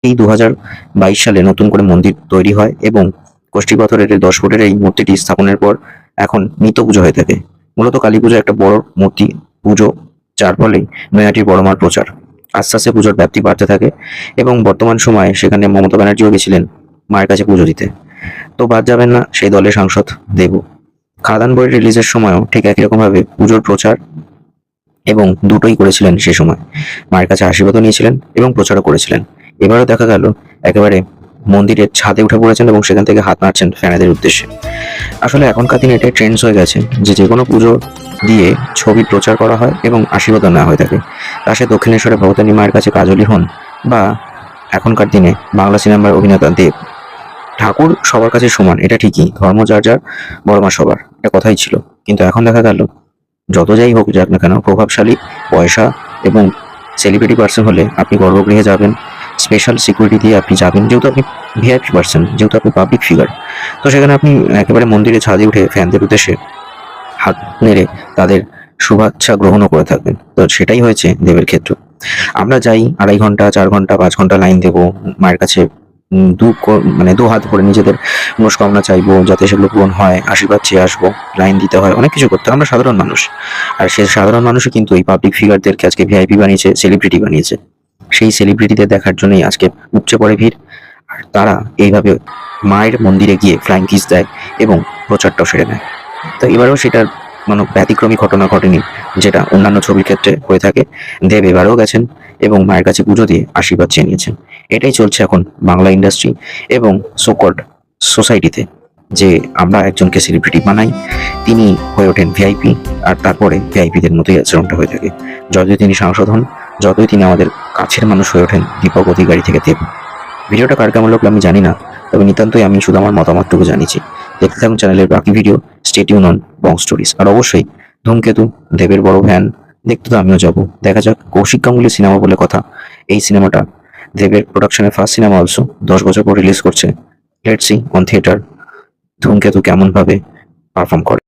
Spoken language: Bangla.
এই 2022 সালে নতুন করে মন্দির তৈরি হয় এবং কষ্টি পাথরের এই 10 ফুটের এই মূর্তিটি স্থাপনের পর এখন নিত্য পুজো হয়ে থাকে। মূলত কালী পুজো একটা বড় মূর্তি পুজো, যার ফলেই নৈহাটির বড় মার প্রচার। আস্তে আস্তে পুজোর ব্যাপ্তি বাড়তে থাকে এবং বর্তমান সময়ে সেখানে মমতা ব্যানার্জিও গেছিলেন মায়ের কাছে পুজো দিতে। তো বাদ যাবেন না সেই দলের সাংসদ দেবু। খাদান বই রিলিজের সময়ও ঠিক একই রকম ভাবে পুজোর প্রচার এবং দুটোই করেছিলেন সে সময়। মায়ের কাছে আশীর্বাদও নিয়েছিলেন এবং প্রচারও করেছিলেন। এবারও দেখা গেল একেবারে মন্দিরের ছাদে উঠে পড়েছেন এবং সেখান থেকে হাত নাড়ছেন ফ্যানেদের উদ্দেশ্যে। আসলে এখনকার দিনে এটা ট্রেন্ডস হয়ে গেছে যে কোনো পুজো দিয়ে ছবি প্রচার করা হয় এবং আশীর্বাদও নেওয়া হয়ে থাকে। তা সে দক্ষিণেশ্বরে ভবতানী মায়ের কাছে কাজলি হন বা এখনকার দিনে বাংলা সিনেমার অভিনেতা দেব। ঠাকুর সবার কাছে সমান, এটা ঠিকই, ধর্ম যার যার, বড় মা সবার, এটা কথাই ছিল। কিন্তু এখন দেখা গেল যত যাই হোক যাক না কেন, প্রভাবশালী, পয়সা এবং সেলিব্রিটি পার্সন হলে আপনি গর্ভগৃহে যাবেন, স্পেশাল সিকিউরিটি দিয়ে আপনি যাবেন, যেহেতু আপনি ভিআইপি পার্সন, যেহেতু আপনি পাবলিক ফিগার। তো সেখানে আপনি একেবারে মন্দিরে ছাদে উঠে ফ্যানদের উদ্দেশ্যে হাত নেড়ে তাদের শুভেচ্ছা গ্রহণও করে থাকবেন। তো সেটাই হয়েছে দেবের ক্ষেত্র। আমরা যাই 2.5 ঘন্টা, 4 ঘন্টা, 5 ঘন্টা লাইন দেবো মায়ের কাছে, মানে দু হাত ভরে নিজেদের মনস্কামনা চাইবো যাতে সেগুলো পূরণ হয়, আশীর্বাদ চেয়ে আসবো, লাইন দিতে হয়, অনেক কিছু করতে হয়। আমরা সাধারণ মানুষ, আর সেই সাধারণ মানুষই কিন্তু এই পাবলিক ফিগারদেরকে আজকে ভিআইপি বানিয়েছে, সেলিব্রিটি বানিয়েছে। সেই সেলিব্রিটিদের দেখার জন্যই আজকে উপচে পড়ে ভিড়। আর তারা এইভাবে মায়ের মন্দিরে গিয়ে ফ্লাইং কিস দেয় এবং প্রচারটাও সেরে নেয়। তো এবারেও সেটার কোনো ব্যতিক্রমী ঘটনা ঘটেনি, যেটা অন্যান্য ছবির ক্ষেত্রে হয়ে থাকে। দেব এবারেও গেছেন এবং মায়ের কাছে পুজো দিয়ে আশীর্বাদ চেয়ে নিয়েছেন। এটাই চলছে এখন বাংলা ইন্ডাস্ট্রি এবং সোকল্ড সোসাইটিতে, যে আমরা একজনকে সেলিব্রিটি বানাই, তিনি হয়ে ওঠেন ভিআইপি, আর তারপরে ভিআইপিদের মতোই আচরণটা হয়ে থাকে। যতই তিনি সাংসদ হন, যতই তিনি আমাদের কাছের মানুষ হয়ে ওঠেন দীপক অধিকারী থেকে দেব। ভিডিওটা কার কেমন লাগলো আমি জানি না, তবে নিতান্তই আমি শুধু আমার মতামতটুকু জানিয়েছি। দেখতে থাকুন চ্যানেলের বাকি video. Stay tune on Bong stories. আর অবশ্যই ধূমকেতু, দেবের বড় ভ্যান দেখতে তো আমিও যাব। দেখা যাক, কৌশিক গাঙ্গুলি সিনেমা বলে কথা, এই সিনেমাটা দেবের প্রোডাকশনের ফার্স্ট সিনেমা, অলসো 10 বছর পর রিলিজ করছে। লেটস সি অন থিয়েটার ধূমকেতু কেমন ভাবে পারফর্ম করে।